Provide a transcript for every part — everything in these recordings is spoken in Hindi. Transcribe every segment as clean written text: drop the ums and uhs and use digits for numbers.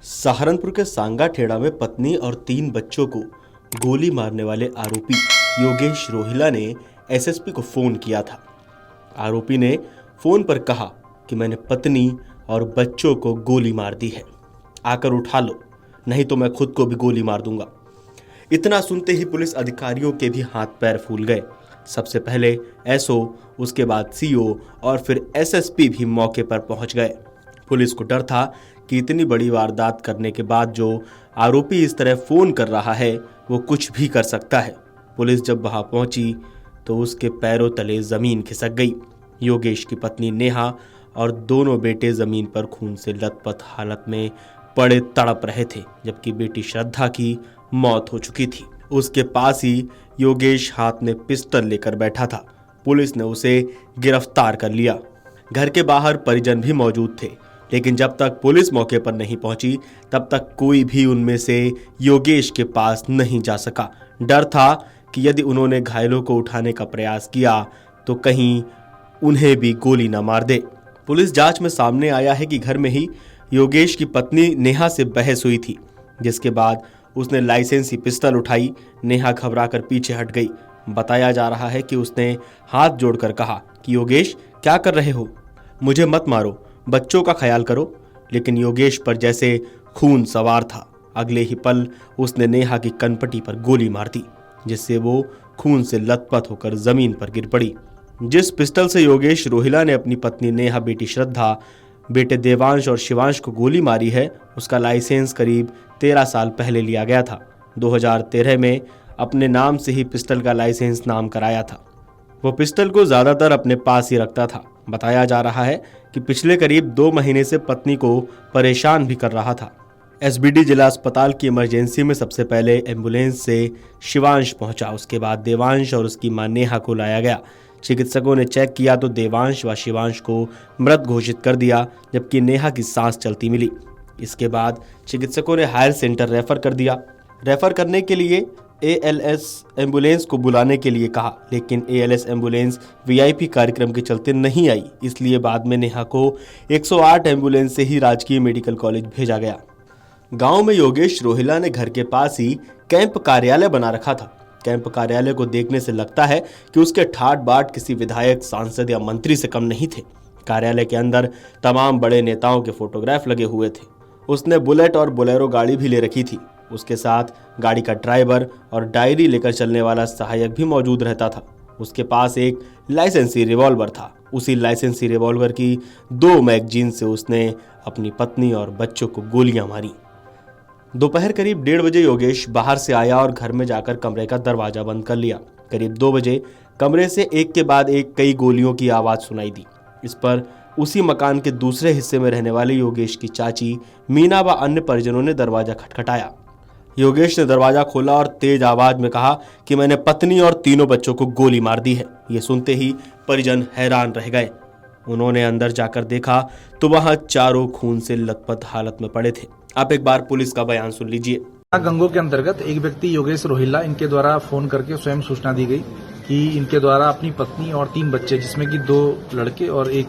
सहारनपुर के सांगा ठेड़ा में पत्नी और 3 बच्चों को गोली मारने वाले आरोपी योगेश रोहिला ने एसएसपी को फोन किया था। आरोपी ने फोन पर कहा कि मैंने पत्नी और बच्चों को गोली मार दी है, आकर उठा लो, नहीं तो मैं खुद को भी गोली मार दूंगा। इतना सुनते ही पुलिस अधिकारियों के भी हाथ पैर फूल गए। सबसे पहले एसओ, उसके बाद सीओ और फिर एसएसपी भी मौके पर पहुंच गए। पुलिस को डर था कि इतनी बड़ी वारदात करने के बाद जो आरोपी इस तरह फोन कर रहा है वो कुछ भी कर सकता है। पुलिस जब वहां पहुंची तो उसके पैरों तले जमीन खिसक गई। योगेश की पत्नी नेहा और दोनों बेटे जमीन पर खून से लथपथ हालत में पड़े तड़प रहे थे, जबकि बेटी श्रद्धा की मौत हो चुकी थी। उसके पास ही योगेश हाथ में पिस्टल लेकर बैठा था। पुलिस ने उसे गिरफ्तार कर लिया। घर के बाहर परिजन भी मौजूद थे, लेकिन जब तक पुलिस मौके पर नहीं पहुंची तब तक कोई भी उनमें से योगेश के पास नहीं जा सका। डर था कि यदि उन्होंने घायलों को उठाने का प्रयास किया तो कहीं उन्हें भी गोली न मार दे। पुलिस जांच में सामने आया है कि घर में ही योगेश की पत्नी नेहा से बहस हुई थी, जिसके बाद उसने लाइसेंसी पिस्टल उठाई। नेहा घबराकर पीछे हट गई। बताया जा रहा है कि उसने हाथ जोड़कर कहा कि योगेश, क्या कर रहे हो? मुझे मत मारो, बच्चों का ख्याल करो। लेकिन योगेश पर जैसे खून सवार था। अगले ही पल उसने नेहा की कनपटी पर गोली मार दी, जिससे वो खून से लथपथ होकर जमीन पर गिर पड़ी। जिस पिस्टल से योगेश रोहिला ने अपनी पत्नी नेहा, बेटी श्रद्धा, बेटे देवांश और शिवांश को गोली मारी है, उसका लाइसेंस करीब 13 साल पहले लिया गया था। 2013 में अपने नाम से ही पिस्टल का लाइसेंस नाम कराया था। वो पिस्टल को ज्यादातर अपने पास ही रखता था। बताया जा रहा है कि पिछले करीब 2 महीने से पत्नी को परेशान भी कर रहा था। एसबीडी जिला अस्पताल की इमरजेंसी में सबसे पहले एम्बुलेंस से शिवांश पहुंचा। उसके बाद देवांश और उसकी मां नेहा को लाया गया। चिकित्सकों ने चेक किया तो देवांश व शिवांश को मृत घोषित कर दिया, जबकि नेहा की सांस चलती मिली। इसके बाद चिकित्सकों ने हायर सेंटर रेफर कर दिया। रेफर करने के लिए एएलएस एम्बुलेंस को बुलाने के लिए कहा, लेकिन एएलएस एम्बुलेंस वीआईपी कार्यक्रम के चलते नहीं आई। इसलिए बाद में नेहा को 108 एम्बुलेंस से ही राजकीय मेडिकल कॉलेज भेजा गया। गांव में योगेश रोहिला ने घर के पास ही कैंप कार्यालय बना रखा था। कैंप कार्यालय को देखने से लगता है कि उसके ठाट बाट किसी विधायक, सांसद या मंत्री से कम नहीं थे। कार्यालय के अंदर तमाम बड़े नेताओं के फोटोग्राफ लगे हुए थे। उसने बुलेट और बोलेरो गाड़ी भी ले रखी थी। उसके साथ गाड़ी का ड्राइवर और डायरी लेकर चलने वाला सहायक भी मौजूद रहता था। उसके पास एक लाइसेंसी रिवॉल्वर था। उसी लाइसेंसी रिवॉल्वर की 2 मैगजीन से उसने अपनी पत्नी और बच्चों को गोलियां मारी। दोपहर करीब 1:30 बजे योगेश बाहर से आया और घर में जाकर कमरे का दरवाजा बंद कर लिया। करीब 2 बजे कमरे से एक के बाद एक कई गोलियों की आवाज सुनाई दी। इस पर उसी मकान के दूसरे हिस्से में रहने वाले योगेश की चाची मीना व अन्य परिजनों ने दरवाजा खटखटाया। योगेश ने दरवाजा खोला और तेज आवाज में कहा कि मैंने पत्नी और 3 बच्चों को गोली मार दी है। ये सुनते ही परिजन हैरान रह गए। उन्होंने अंदर जाकर देखा तो वहां चारों खून से लथपथ हालत में पड़े थे। आप एक बार पुलिस का बयान सुन लीजिए। गंगो के अंतर्गत एक व्यक्ति योगेश रोहिला, इनके द्वारा फोन करके स्वयं सूचना दी गई कि इनके द्वारा अपनी पत्नी और 3 बच्चे, जिसमें कि 2 लड़के और एक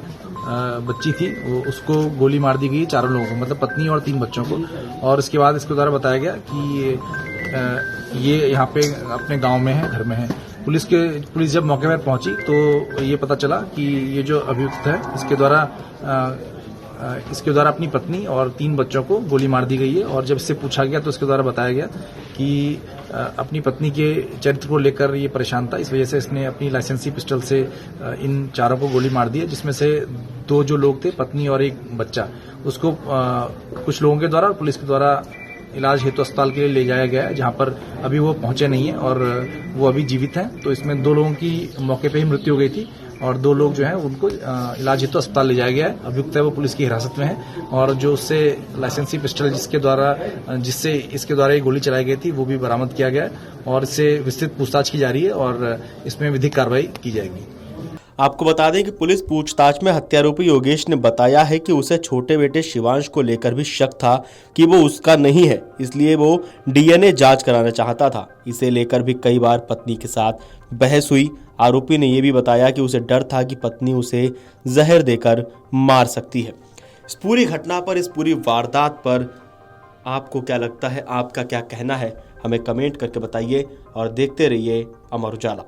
बच्ची थी, उसको गोली मार दी गई। चारों लोगों को, मतलब पत्नी और 3 बच्चों को। और इसके बाद इसके द्वारा बताया गया कि ये यहाँ पे अपने गांव में है, घर में है। पुलिस जब मौके पर पहुंची तो ये पता चला कि ये जो अभियुक्त है, इसके द्वारा अपनी पत्नी और 3 बच्चों को गोली मार दी गई है। और जब इससे पूछा गया तो इसके द्वारा बताया गया कि अपनी पत्नी के चरित्र को लेकर ये परेशान था, इस वजह से इसने अपनी लाइसेंसी पिस्टल से इन चारों को गोली मार दी है, जिसमें से 2 जो लोग थे, पत्नी और एक बच्चा, उसको कुछ लोगों के द्वारा और पुलिस के द्वारा इलाज हेतु अस्पताल के लिए ले जाया गया है, जहां पर अभी वो पहुंचे नहीं है और वो अभी जीवित हैं। तो इसमें 2 लोगों की मौके पर ही मृत्यु हो गई थी और 2 लोग जो हैं उनको इलाज हेतु अस्पताल ले जाया गया है। अभियुक्त है वो पुलिस की हिरासत में है और जो उससे लाइसेंसी पिस्टल जिससे इसके द्वारा ये गोली चलाई गई थी वो भी बरामद किया गया है और इससे विस्तृत पूछताछ की जा रही है और इसमें विधिक कार्रवाई की जाएगी। आपको बता दें कि पुलिस पूछताछ में हत्यारोपी योगेश ने बताया है कि उसे छोटे बेटे शिवांश को लेकर भी शक था कि वो उसका नहीं है, इसलिए वो डीएनए जांच कराना चाहता था। इसे लेकर भी कई बार पत्नी के साथ बहस हुई। आरोपी ने यह भी बताया कि उसे डर था कि पत्नी उसे जहर देकर मार सकती है। इस पूरी घटना पर, इस पूरी वारदात पर आपको क्या लगता है, आपका क्या कहना है, हमें कमेंट करके बताइए और देखते रहिए अमर उजाला।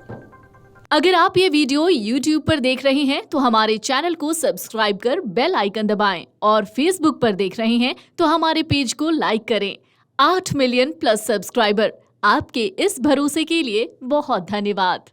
अगर आप ये वीडियो YouTube पर देख रहे हैं तो हमारे चैनल को सब्सक्राइब कर बेल आइकन दबाएं और Facebook पर देख रहे हैं तो हमारे पेज को लाइक करें। 8 मिलियन प्लस सब्सक्राइबर, आपके इस भरोसे के लिए बहुत धन्यवाद।